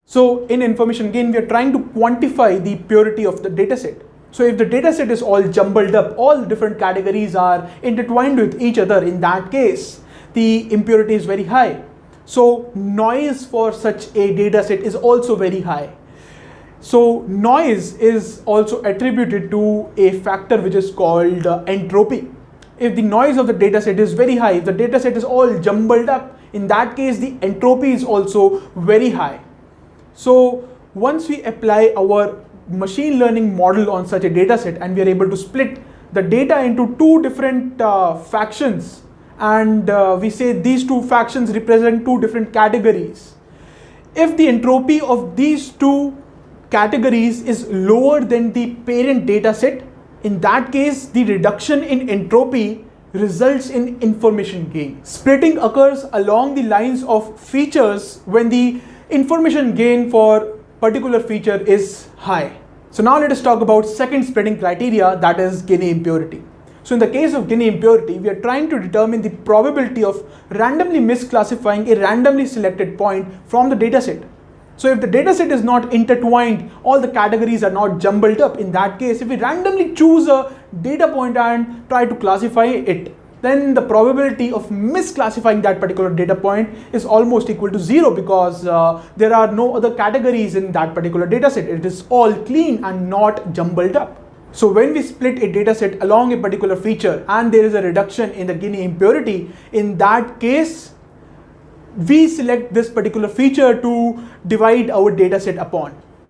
So in information gain, we are trying to quantify the purity of the dataset. So if the dataset is all jumbled up, all different categories are intertwined with each other, in that case, the impurity is very high. So noise for such a dataset is also very high. So noise is also attributed to a factor which is called entropy. If the noise of the dataset is very high, if the dataset is all jumbled up, in that case the entropy is also very high. So once we apply our machine learning model on such a dataset and we are able to split the data into two different factions, and we say these two factions represent two different categories. If the entropy of these two categories is lower than the parent dataset, in that case the reduction in entropy results in information gain. Splitting occurs along the lines of features when the information gain for particular feature is high. So now let us talk about second splitting criteria, that is Gini impurity. So in the case of Gini impurity, we are trying to determine the probability of randomly misclassifying a randomly selected point from the dataset. So if the dataset is not intertwined, all the categories are not jumbled up, in that case, if we randomly choose a data point and try to classify it, then the probability of misclassifying that particular data point is almost equal to 0, because there are no other categories in that particular dataset. It is all clean and not jumbled up. So when we split a dataset along a particular feature and there is a reduction in the Gini impurity, in that case, we select this particular feature to divide our dataset upon.